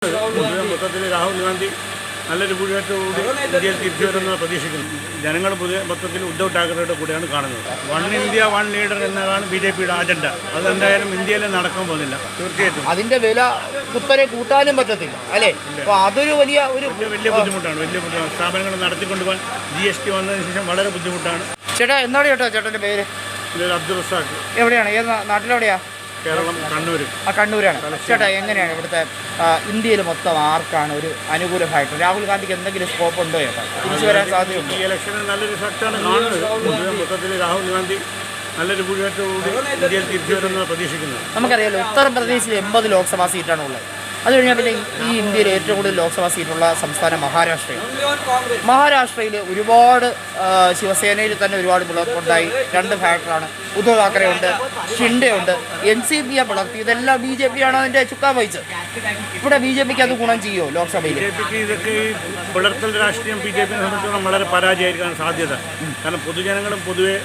മൊത്തത്തിൽ രാഹുൽ ഗാന്ധി നല്ലൊരു ഭൂരിപക്ഷത്തോടുകൂടി ഇന്ത്യയിൽ തിരിച്ചു വരുമെന്ന് പ്രതീക്ഷിക്കുന്നു. ജനങ്ങൾ മൊത്തത്തിൽ ഉദ്ധവ് ഠാക്കറെയുടെ കൂടെയാണ് കാണുന്നത്. വൺ ഇന്ത്യ വൺ ലീഡർ എന്നതാണ് BJPയുടെ അജണ്ട. അതെന്തായാലും ഇന്ത്യയിൽ നടക്കാൻ പോകുന്നില്ല. തീർച്ചയായിട്ടും അതിന്റെ വില കുത്തനെ കൂട്ടാനും പറ്റത്തില്ല അല്ലേ? അപ്പോൾ അതൊരു വലിയ ബുദ്ധിമുട്ടാണ്. വലിയ സ്ഥാപനങ്ങൾ നടത്തിക്കൊണ്ടുപോകാൻ GST വന്നതിന് ശേഷം വളരെ ബുദ്ധിമുട്ടാണ്. ചേട്ടാ എന്താണ് ചേട്ടാ ചേട്ടൻ്റെ പേര്? അബ്ദുൾ റസാഖ്. എവിടെയാണ്? ഏത് നാട്ടിലെവിടെയാ? കേരളം, കണ്ണൂർ. കണ്ണൂരാണ്. ചേട്ടാ എങ്ങനെയാണ് ഇവിടുത്തെ ഇന്ത്യയിൽ മൊത്തം ആർക്കാണ് ഒരു അനുകൂലമായിട്ട്? രാഹുൽ ഗാന്ധിക്ക് എന്തെങ്കിലും സ്കോപ്പ് ഉണ്ടോ ചേട്ടാ? തിരിച്ചു വരാൻ സാധ്യതയുണ്ട്? ഈ ഇലക്ഷനിൽ നല്ലൊരു ഇഫക്റ്റാണ് കാണുന്നത്. മൊത്തത്തിൽ രാഹുൽ ഗാന്ധി നല്ലൊരു ഭൂരിപക്ഷത്തോടുകൂടി ഇന്ത്യയിൽ തിരിച്ചു വരുമെന്ന് പ്രതീക്ഷിക്കുന്നു. നമുക്കറിയാലോ ഉത്തർപ്രദേശിൽ 80 ലോക്സഭാ സീറ്റാണ് ഉള്ളത്. അത് കഴിഞ്ഞാൽ പിന്നെ ഈ ഇന്ത്യയിൽ ഏറ്റവും കൂടുതൽ ലോക്സഭാ സീറ്റുള്ള സംസ്ഥാനം മഹാരാഷ്ട്രയാണ്. മഹാരാഷ്ട്രയിൽ ഒരുപാട് ശിവസേനയിൽ തന്നെ ഒരുപാട് പിളർപ്പുണ്ടായി. 2 ഫാക്ടറാണ്. ഉദ്ധവ് താക്കറെ ഉണ്ട്, ഷിൻഡെ ഉണ്ട്, NCPയെ പിളർത്തി. ഇതെല്ലാം BJP ആണ് അതിൻ്റെ ചുക്കാൻ വഹിച്ചത്. ഇവിടെ BJPക്ക് അത് ഗുണം ചെയ്യുമോ ലോക്സഭയിൽ? BJPക്ക് ഇതൊക്കെ ഈ പിളർത്തൽ രാഷ്ട്രീയം BJPയെ സംബന്ധിച്ചിടത്തോളം വളരെ പരാജയമായിരിക്കാൻ സാധ്യത. കാരണം പൊതുജനങ്ങളും പൊതുവെ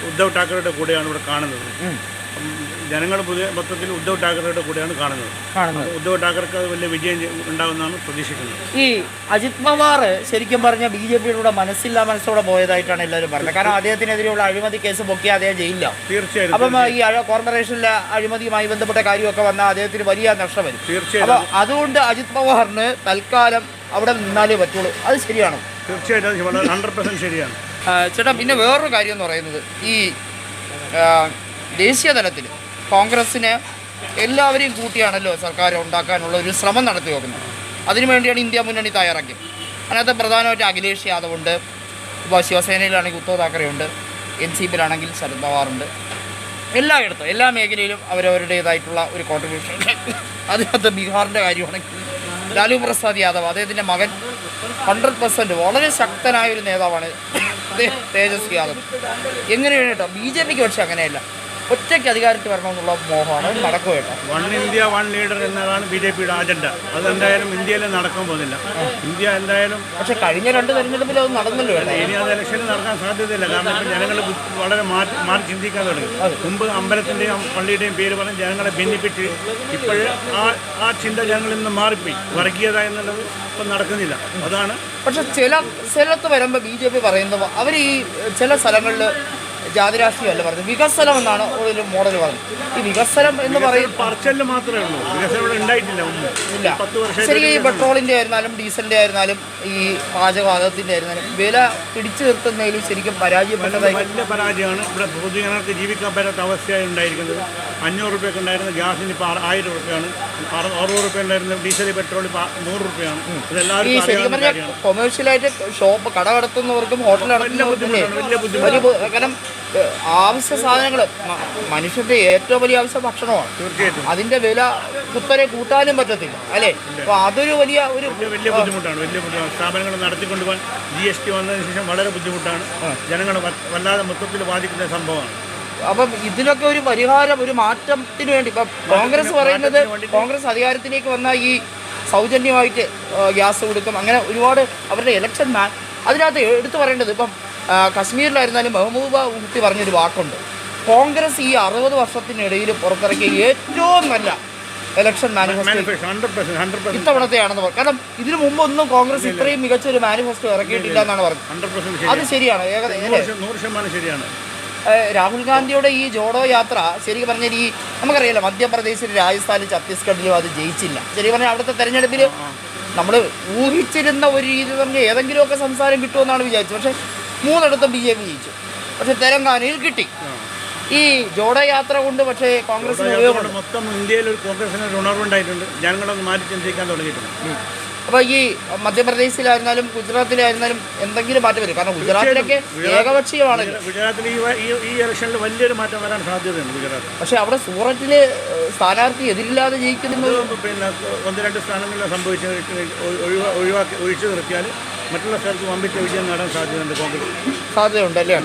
ഉദ്ധവ് ഠാക്കറെയുടെ കൂടെയാണ് ഇവിടെ കാണുന്നത്. ജനങ്ങൾ മൊത്തത്തിൽ ഉദ്ധവ് ഠാക്കറെയുടെ കൂടെയാണ് കാണുന്നത്. ഉദ്ധവ് ഠാക്കർക്ക് അത് വലിയ വിജയം ഉണ്ടാകുമെന്നാണ് പ്രതീക്ഷിക്കുന്നത്. ഈ അജിത് പവാർ ശരിക്കും പറഞ്ഞാൽ BJPയുടെ മനസ്സോടെ പോയതായിട്ടാണ് എല്ലാവരും പറയുന്നത്. കാരണം അദ്ദേഹത്തിനെതിരെയുള്ള അഴിമതി കേസ് പൊക്കി അദ്ദേഹം ജയിലില്ല. തീർച്ചയായും. അപ്പം ഈ കോർപ്പറേഷനിലെ അഴിമതിയുമായി ബന്ധപ്പെട്ട കാര്യമൊക്കെ വന്നാൽ അദ്ദേഹത്തിന് വലിയ നഷ്ടം വരും. തീർച്ചയായും. അപ്പോൾ അതുകൊണ്ട് അജിത് പവാറിന് തൽക്കാലം അവിടെ നിന്നാലേ പറ്റുള്ളൂ. അത് ശരിയാണോ? തീർച്ചയായിട്ടും 100% ശരിയാണ്. ചേട്ടാ പിന്നെ വേറൊരു കാര്യം എന്ന് പറയുന്നത് ഈ ദേശീയ തലത്തിൽ കോൺഗ്രസ്സിനെ എല്ലാവരെയും കൂട്ടിയാണല്ലോ സർക്കാർ ഉണ്ടാക്കാനുള്ള ഒരു ശ്രമം നടത്തി നോക്കുന്നത്. അതിനുവേണ്ടിയാണ് ഇന്ത്യ മുന്നണി തയ്യാറാക്കിയത്. അതിനകത്ത് പ്രധാനമായിട്ട് അഖിലേഷ് യാദവ് ഉണ്ട്. ഇപ്പോൾ ശിവസേനയിലാണെങ്കിൽ ഉദ്ധവ് താക്കറെ ഉണ്ട്. NCPയിലാണെങ്കിൽ ശരത് പവാറുണ്ട്. എല്ലായിടത്തും എല്ലാ മേഖലയിലും അവരവരുടേതായിട്ടുള്ള ഒരു കോൺട്രിബ്യൂഷൻ ഉണ്ട്. അതിനകത്ത് ബീഹാറിൻ്റെ കാര്യമാണെങ്കിൽ ലാലു പ്രസാദ് യാദവ്, അദ്ദേഹത്തിൻ്റെ മകൻ 100% വളരെ ശക്തനായ ഒരു നേതാവാണ് തേജസ്വി യാദവ്. എങ്ങനെയാണ് കേട്ടോ BJPക്ക്? പക്ഷേ അങ്ങനെയല്ല, ഒറ്റയ്ക്ക് അധികാരത്തിൽ വരണമെന്നുള്ള മോഹമാണ്. നടക്കുക കേട്ടോ. വൺ ഇന്ത്യ വൺ ലീഡർ എന്നതാണ് BJPയുടെ അജണ്ട. അതെന്തായാലും ഇന്ത്യയിൽ നടക്കാൻ പോകുന്നില്ല. ഇന്ത്യ എന്തായാലും പക്ഷെ കഴിഞ്ഞ 2 തെരഞ്ഞെടുപ്പിൽ അത് നടന്നല്ലോ. ഇനി അത് ഇലക്ഷനിൽ നടക്കാൻ സാധ്യതയില്ല. കാരണം ഇപ്പം ജനങ്ങൾ വളരെ മാറി ചിന്തിക്കാൻ തുടങ്ങി. മുമ്പ് അമ്പലത്തിൻ്റെയും പള്ളിയുടെയും പേര് പറഞ്ഞ് ജനങ്ങളെ ഭിന്നിപ്പിച്ച് ഇപ്പോഴ് ആ ചിന്ത ജനങ്ങളിൽ നിന്ന് മാറിപ്പോയി. വർഗീയത എന്നുള്ളത് ഇപ്പം നടക്കുന്നില്ല. അതാണ്. പക്ഷെ ചില സ്ഥലത്ത് വരുമ്പോൾ BJP പറയുന്നത് അവർ ഈ ചില സ്ഥലങ്ങളിൽ ജാതി രാഷ്ട്രീയമല്ല പറഞ്ഞത്, വികസനം എന്നാണ് ഒരു മോഡൽ പറഞ്ഞത്. ഈ വികസനം എന്ന് പറയുന്നത് പറച്ചല് മാത്രമേ ഉള്ളൂ. വികസനം ഇവിടെ ഉണ്ടായിട്ടില്ല. ഇല്ല. 10 വർഷം ശരി, ഈ പെട്രോളിൻ്റെ ആയിരുന്നാലും ഡീസലിൻ്റെ ആയിരുന്നാലും ഈ പാചകവാതകത്തിൻ്റെ ആയിരുന്നാലും വില പിടിച്ചു നിർത്തുന്നതിലും ശരിക്കും പരാജയപ്പെട്ടതായി. വലിയ പരാജയമാണ്. ഇവിടെ പൊതുജനങ്ങൾക്ക് ജീവിക്കാൻ പറ്റാത്ത അവസ്ഥയായി ഉണ്ടായിരിക്കുന്നത്. 500 രൂപയൊക്കെ ഉണ്ടായിരുന്ന ഗ്യാസിന് ഇപ്പോൾ 1000 രൂപയാണ്. 60 രൂപ ഉണ്ടായിരുന്ന ഡീസൽ, പെട്രോൾ ഇപ്പോൾ 100 രൂപയാണ്. ഈ ശരിക്കും പറഞ്ഞാൽ കൊമേഴ്ഷ്യലായിട്ട് ഷോപ്പ് കട നടത്തുന്നവർക്കും ഹോട്ടൽ നടത്തുന്നവർക്കും കാരണം ആവശ്യ സാധനങ്ങൾ, മനുഷ്യന്റെ ഏറ്റവും വലിയ ആവശ്യം ഭക്ഷണമാണ്. തീർച്ചയായിട്ടും. അതിന്റെ വില കുത്തനെ കൂട്ടാനും പറ്റത്തില്ല അല്ലേ? അപ്പോൾ അതൊരു വലിയ ബുദ്ധിമുട്ടാണ്. സ്ഥാപനങ്ങൾ നടത്തിക്കൊണ്ടുപോകാൻ GST വന്നതിന് ശേഷം വളരെ ബുദ്ധിമുട്ടാണ്. ജനങ്ങൾ വല്ലാതെ മൊത്തത്തിൽ ബാധിക്കുന്ന സംഭവമാണ്. അപ്പം ഇതിനൊക്കെ ഒരു പരിഹാരം, ഒരു മാറ്റത്തിന് വേണ്ടി ഇപ്പം കോൺഗ്രസ് പറയുന്നത്, കോൺഗ്രസ് അധികാരത്തിലേക്ക് വന്നാൽ ഈ സൗജന്യമായിട്ട് ഗ്യാസ് കൊടുക്കും, അങ്ങനെ ഒരുപാട് അവരുടെ ഇലക്ഷൻ അതിനകത്ത് എടുത്തു പറയേണ്ടത്. ഇപ്പം കശ്മീരിലായിരുന്നാലും മെഹബൂബ മുഫ്തി പറഞ്ഞൊരു വാക്കുണ്ട്, കോൺഗ്രസ് ഈ 60 വർഷത്തിനിടയിൽ പുറത്തിറക്കിയ ഏറ്റവും നല്ല ഇലക്ഷൻ മാനിഫെസ്റ്റോ ഇത്തവണത്തെയാണെന്ന് പറഞ്ഞു. കാരണം ഇതിനു മുമ്പൊന്നും കോൺഗ്രസ് ഇത്രയും മികച്ച ഒരു മാനിഫെസ്റ്റോ ഇറക്കിയിട്ടില്ല എന്നാണ് പറഞ്ഞത്. അത് ശരിയാണ്, 100% ശരിയാണ്. രാഹുൽ ഗാന്ധിയുടെ ഈ ജോഡോ യാത്ര ശരിക്കും പറഞ്ഞാൽ ഈ നമുക്കറിയാലോ മധ്യപ്രദേശിലും രാജസ്ഥാനിലും ഛത്തീസ്ഗഡിലും അത് ജയിച്ചില്ല. ശരിക്കും പറഞ്ഞാൽ അവിടുത്തെ തെരഞ്ഞെടുപ്പിൽ നമ്മൾ ഊഹിച്ചിരുന്ന ഒരു രീതി പറഞ്ഞാൽ ഏതെങ്കിലുമൊക്കെ സംസാരം കിട്ടുമെന്നാണ് വിചാരിച്ചത്. പക്ഷേ 3 BJP ജയിച്ചു. പക്ഷേ തെലങ്കാനയിൽ കിട്ടി. ഈ ജോഡോ യാത്ര കൊണ്ട് പക്ഷേ കോൺഗ്രസിന് ഉപയോഗം മൊത്തം ഇന്ത്യയിൽ ഒരു കോൺഗ്രസിന് ഒരു ഉണർവുണ്ടായിട്ടുണ്ട്. ജനങ്ങളൊന്ന് മാറ്റി ചിന്തിക്കാൻ തുടങ്ങിയിട്ടുണ്ട്. അപ്പോൾ ഈ മധ്യപ്രദേശിലായിരുന്നാലും ഗുജറാത്തിലായിരുന്നാലും എന്തെങ്കിലും മാറ്റം വരും. കാരണം ഗുജറാത്തിലൊക്കെ ഏകപക്ഷീയമാണ്. ഗുജറാത്തിൽ ഈ ഇലക്ഷനിൽ വലിയൊരു മാറ്റം വരാൻ സാധ്യതയുണ്ട് ഗുജറാത്ത്. പക്ഷേ അവിടെ സൂററ്റിൽ സ്ഥാനാർത്ഥി എതിരില്ലാതെ ജയിക്കുന്നത് പിന്നെ 1-2 സ്ഥാനങ്ങളിൽ സംഭവിച്ച് ഒഴിച്ചു നിർത്തിയാൽ മറ്റുള്ള സ്ഥലത്ത് വമ്പിച്ച വിജയം നേടാൻ സാധ്യതയുണ്ട്. കോൺഗ്രസ് സാധ്യതയുണ്ടല്ലേ?